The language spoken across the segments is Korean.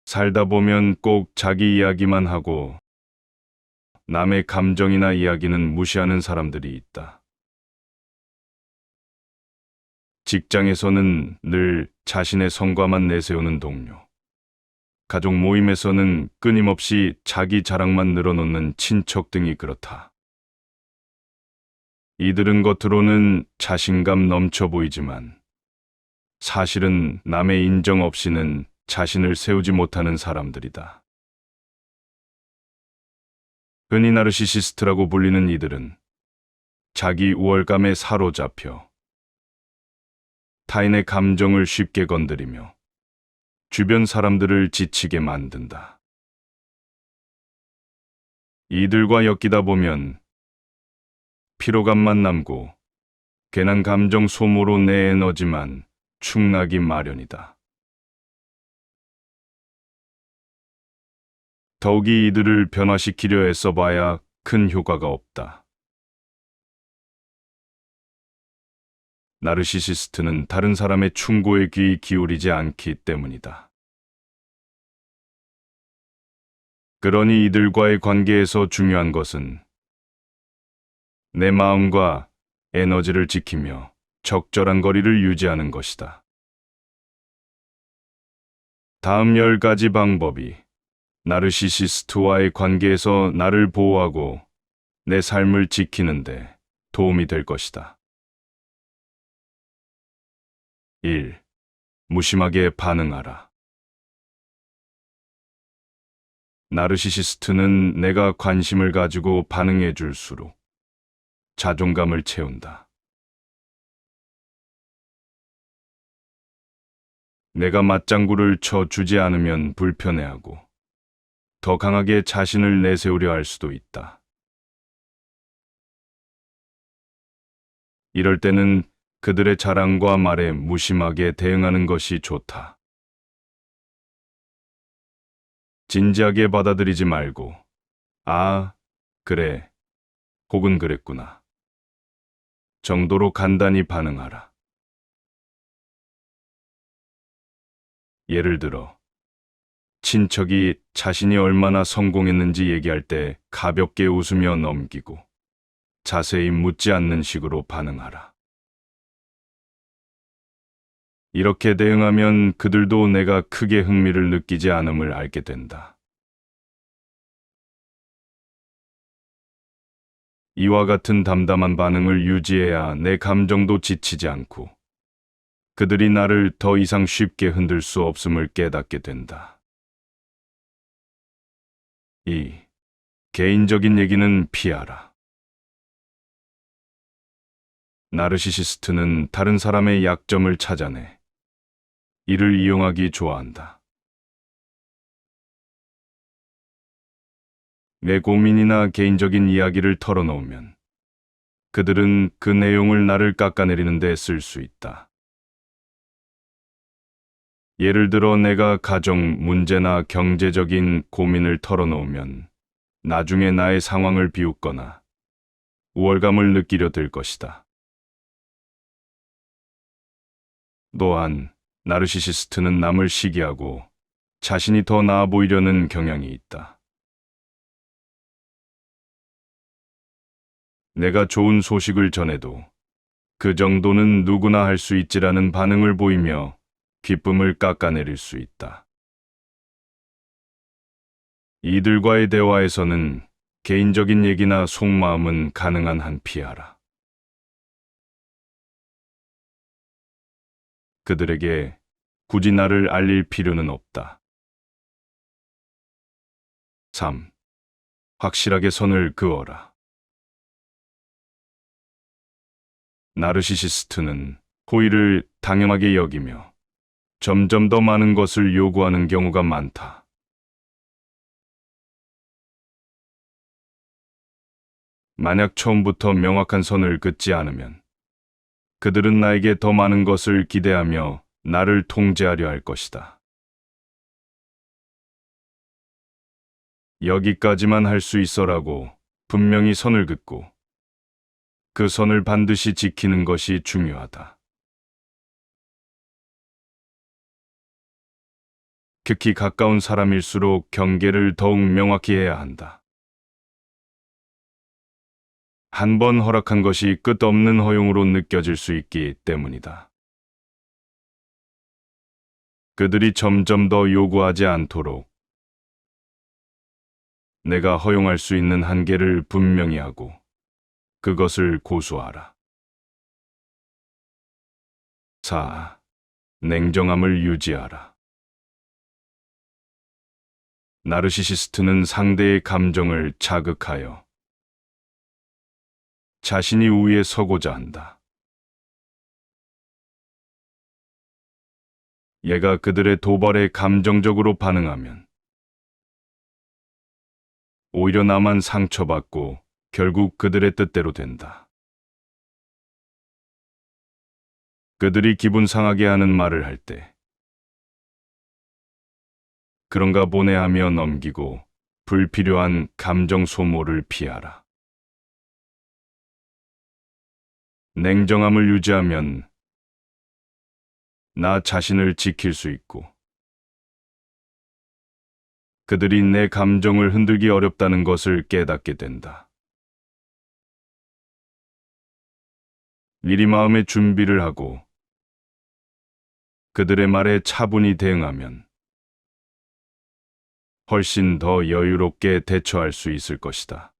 살다 보면 꼭 자기 이야기만 하고 남의 감정이나 이야기는 무시하는 사람들이 있다. 직장에서는 늘 자신의 성과만 내세우는 동료. 가족 모임에서는 끊임없이 자기 자랑만 늘어놓는 친척 등이 그렇다. 이들은 겉으로는 자신감 넘쳐 보이지만 사실은 남의 인정 없이는 자신을 세우지 못하는 사람들이다. 흔히 나르시시스트라고 불리는 이들은 자기 우월감에 사로잡혀 타인의 감정을 쉽게 건드리며 주변 사람들을 지치게 만든다. 이들과 엮이다 보면 피로감만 남고 괜한 감정 소모로 내 에너지만 축나기 마련이다. 더욱이 이들을 변화시키려 애써봐야 큰 효과가 없다. 나르시시스트는 다른 사람의 충고에 귀 기울이지 않기 때문이다. 그러니 이들과의 관계에서 중요한 것은 내 마음과 에너지를 지키며 적절한 거리를 유지하는 것이다. 다음 10가지 방법이 나르시시스트와의 관계에서 나를 보호하고 내 삶을 지키는데 도움이 될 것이다. 1. 무심하게 반응하라. 나르시시스트는 내가 관심을 가지고 반응해 줄수록 자존감을 채운다. 내가 맞장구를 쳐 주지 않으면 불편해하고 더 강하게 자신을 내세우려 할 수도 있다. 이럴 때는 그들의 자랑과 말에 무심하게 대응하는 것이 좋다. 진지하게 받아들이지 말고, 아, 그래, 혹은 그랬구나 정도로 간단히 반응하라. 예를 들어, 친척이 자신이 얼마나 성공했는지 얘기할 때 가볍게 웃으며 넘기고 자세히 묻지 않는 식으로 반응하라. 이렇게 대응하면 그들도 내가 크게 흥미를 느끼지 않음을 알게 된다. 이와 같은 담담한 반응을 유지해야 내 감정도 지치지 않고 그들이 나를 더 이상 쉽게 흔들 수 없음을 깨닫게 된다. 2. 개인적인 얘기는 피하라. 나르시시스트는 다른 사람의 약점을 찾아내 이를 이용하기 좋아한다. 내 고민이나 개인적인 이야기를 털어놓으면 그들은 그 내용을 나를 깎아내리는 데 쓸 수 있다. 예를 들어 내가 가정 문제나 경제적인 고민을 털어놓으면 나중에 나의 상황을 비웃거나 우월감을 느끼려 들 것이다. 또한 나르시시스트는 남을 시기하고 자신이 더 나아 보이려는 경향이 있다. 내가 좋은 소식을 전해도 그 정도는 누구나 할 수 있지라는 반응을 보이며 기쁨을 깎아내릴 수 있다. 이들과의 대화에서는 개인적인 얘기나 속마음은 가능한 한 피하라. 그들에게 굳이 나를 알릴 필요는 없다. 3. 확실하게 선을 그어라. 나르시시스트는 호의를 당연하게 여기며 점점 더 많은 것을 요구하는 경우가 많다. 만약 처음부터 명확한 선을 긋지 않으면 그들은 나에게 더 많은 것을 기대하며 나를 통제하려 할 것이다. 여기까지만 할 수 있어라고 분명히 선을 긋고 그 선을 반드시 지키는 것이 중요하다. 특히 가까운 사람일수록 경계를 더욱 명확히 해야 한다. 한 번 허락한 것이 끝없는 허용으로 느껴질 수 있기 때문이다. 그들이 점점 더 요구하지 않도록 내가 허용할 수 있는 한계를 분명히 하고 그것을 고수하라. 4. 냉정함을 유지하라. 나르시시스트는 상대의 감정을 자극하여 자신이 우위에 서고자 한다. 얘가 그들의 도발에 감정적으로 반응하면 오히려 나만 상처받고 결국 그들의 뜻대로 된다. 그들이 기분 상하게 하는 말을 할 때 그런가 보네 하며 넘기고 불필요한 감정 소모를 피하라. 냉정함을 유지하면 나 자신을 지킬 수 있고 그들이 내 감정을 흔들기 어렵다는 것을 깨닫게 된다. 미리 마음의 준비를 하고 그들의 말에 차분히 대응하면 훨씬 더 여유롭게 대처할 수 있을 것이다.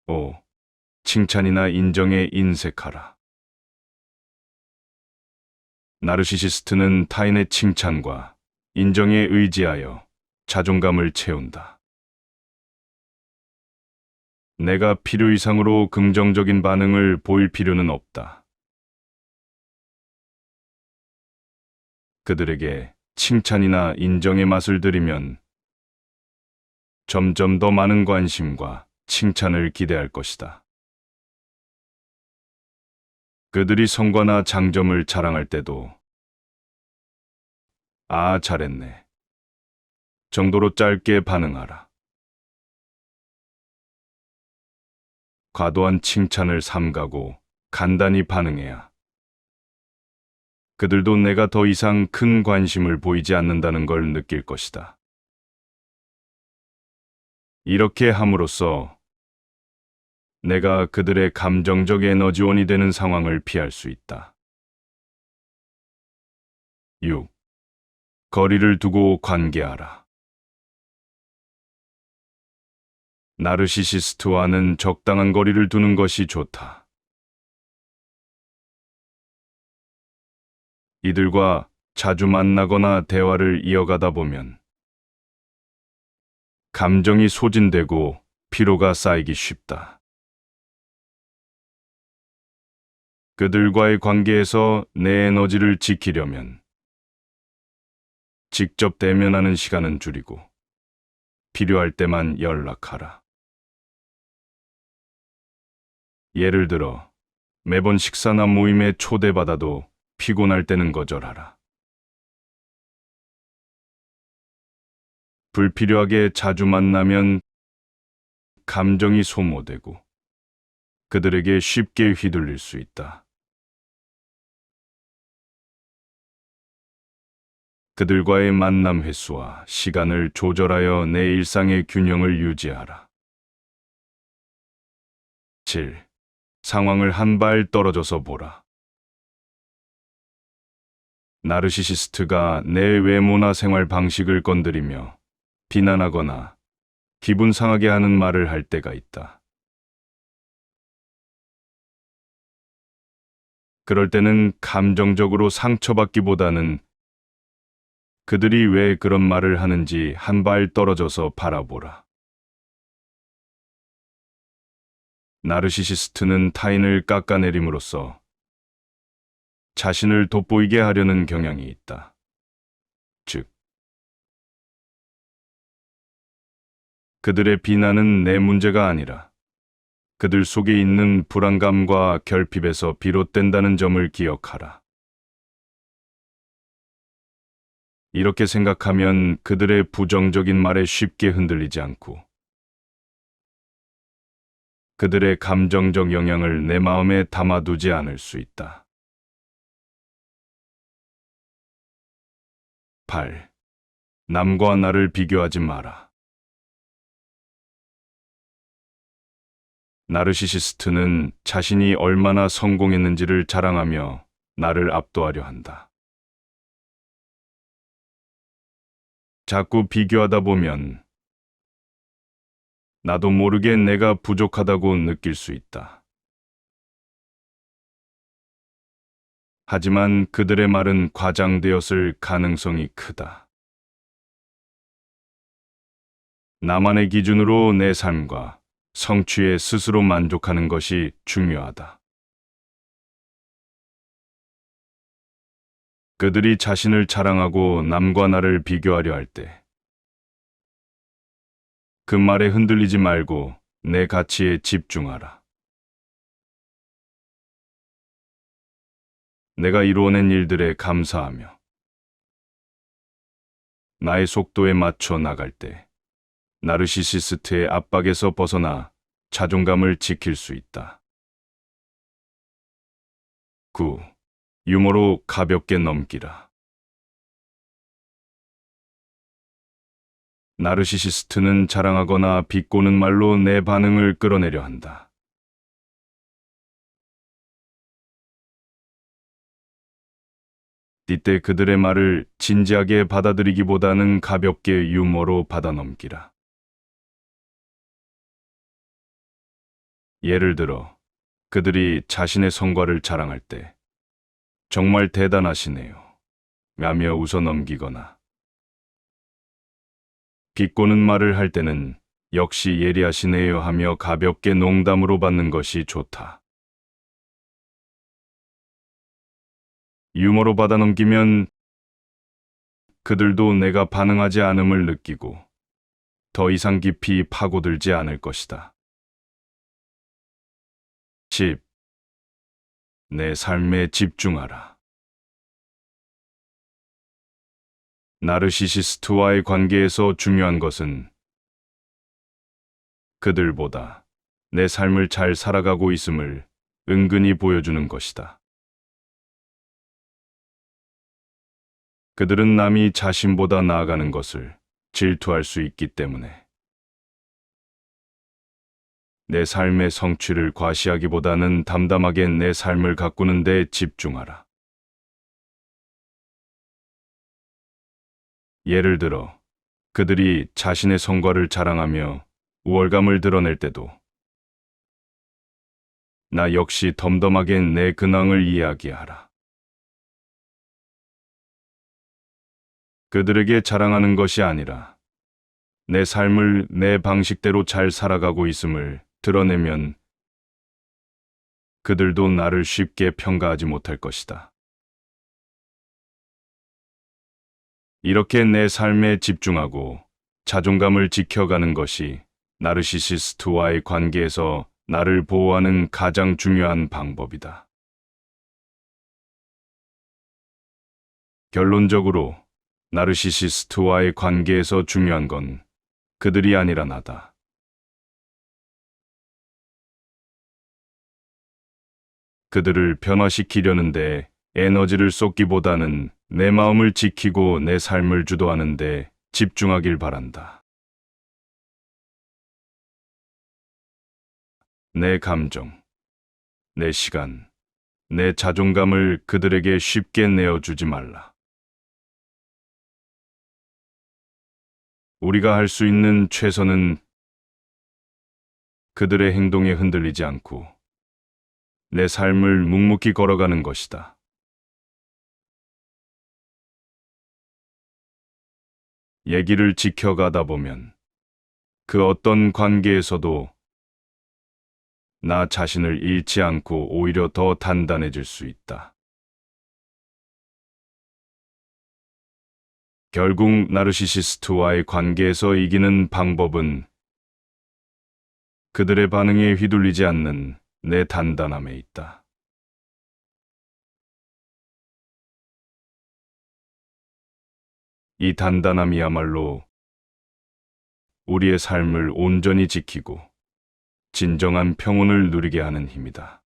5. 칭찬이나 인정에 인색하라. 나르시시스트는 타인의 칭찬과 인정에 의지하여 자존감을 채운다. 내가 필요 이상으로 긍정적인 반응을 보일 필요는 없다. 그들에게 칭찬이나 인정의 맛을 들이면 점점 더 많은 관심과 칭찬을 기대할 것이다. 그들이 성과나 장점을 자랑할 때도 아, 잘했네 정도로 짧게 반응하라. 과도한 칭찬을 삼가고 간단히 반응해야 그들도 내가 더 이상 큰 관심을 보이지 않는다는 걸 느낄 것이다. 이렇게 함으로써 내가 그들의 감정적 에너지원이 되는 상황을 피할 수 있다. 6. 거리를 두고 관계하라. 나르시시스트와는 적당한 거리를 두는 것이 좋다. 이들과 자주 만나거나 대화를 이어가다 보면 감정이 소진되고 피로가 쌓이기 쉽다. 그들과의 관계에서 내 에너지를 지키려면 직접 대면하는 시간은 줄이고 필요할 때만 연락하라. 예를 들어 매번 식사나 모임에 초대받아도 피곤할 때는 거절하라. 불필요하게 자주 만나면 감정이 소모되고 그들에게 쉽게 휘둘릴 수 있다. 그들과의 만남 횟수와 시간을 조절하여 내 일상의 균형을 유지하라. 7. 상황을 한 발 떨어져서 보라. 나르시시스트가 내 외모나 생활 방식을 건드리며 비난하거나 기분 상하게 하는 말을 할 때가 있다. 그럴 때는 감정적으로 상처받기보다는 그들이 왜 그런 말을 하는지 한 발 떨어져서 바라보라. 나르시시스트는 타인을 깎아내림으로써 자신을 돋보이게 하려는 경향이 있다. 즉, 그들의 비난은 내 문제가 아니라 그들 속에 있는 불안감과 결핍에서 비롯된다는 점을 기억하라. 이렇게 생각하면 그들의 부정적인 말에 쉽게 흔들리지 않고 그들의 감정적 영향을 내 마음에 담아두지 않을 수 있다. 8. 남과 나를 비교하지 마라. 나르시시스트는 자신이 얼마나 성공했는지를 자랑하며 나를 압도하려 한다. 자꾸 비교하다 보면 나도 모르게 내가 부족하다고 느낄 수 있다. 하지만 그들의 말은 과장되었을 가능성이 크다. 나만의 기준으로 내 삶과 성취에 스스로 만족하는 것이 중요하다. 그들이 자신을 자랑하고 남과 나를 비교하려 할 때, 그 말에 흔들리지 말고 내 가치에 집중하라. 내가 이루어낸 일들에 감사하며 나의 속도에 맞춰 나갈 때 나르시시스트의 압박에서 벗어나 자존감을 지킬 수 있다. 9. 유머로 가볍게 넘기라. 나르시시스트는 자랑하거나 비꼬는 말로 내 반응을 끌어내려 한다. 이때 그들의 말을 진지하게 받아들이기보다는 가볍게 유머로 받아넘기라. 예를 들어, 그들이 자신의 성과를 자랑할 때 정말 대단하시네요 라며 웃어 넘기거나, 비꼬는 말을 할 때는 역시 예리하시네요 하며 가볍게 농담으로 받는 것이 좋다. 유머로 받아넘기면 그들도 내가 반응하지 않음을 느끼고 더 이상 깊이 파고들지 않을 것이다. 10. 내 삶에 집중하라. 나르시시스트와의 관계에서 중요한 것은 그들보다 내 삶을 잘 살아가고 있음을 은근히 보여주는 것이다. 그들은 남이 자신보다 나아가는 것을 질투할 수 있기 때문에 내 삶의 성취를 과시하기보다는 담담하게 내 삶을 가꾸는 데 집중하라. 예를 들어, 그들이 자신의 성과를 자랑하며 우월감을 드러낼 때도 나 역시 덤덤하게 내 근황을 이야기하라. 그들에게 자랑하는 것이 아니라 내 삶을 내 방식대로 잘 살아가고 있음을 드러내면 그들도 나를 쉽게 평가하지 못할 것이다. 이렇게 내 삶에 집중하고 자존감을 지켜가는 것이 나르시시스트와의 관계에서 나를 보호하는 가장 중요한 방법이다. 결론적으로 나르시시스트와의 관계에서 중요한 건 그들이 아니라 나다. 그들을 변화시키려는 데 에너지를 쏟기보다는 내 마음을 지키고 내 삶을 주도하는 데 집중하길 바란다. 내 감정, 내 시간, 내 자존감을 그들에게 쉽게 내어주지 말라. 우리가 할 수 있는 최선은 그들의 행동에 흔들리지 않고 내 삶을 묵묵히 걸어가는 것이다. 얘기를 지켜가다 보면 그 어떤 관계에서도 나 자신을 잃지 않고 오히려 더 단단해질 수 있다. 결국 나르시시스트와의 관계에서 이기는 방법은 그들의 반응에 휘둘리지 않는 내 단단함에 있다. 이 단단함이야말로 우리의 삶을 온전히 지키고 진정한 평온을 누리게 하는 힘이다.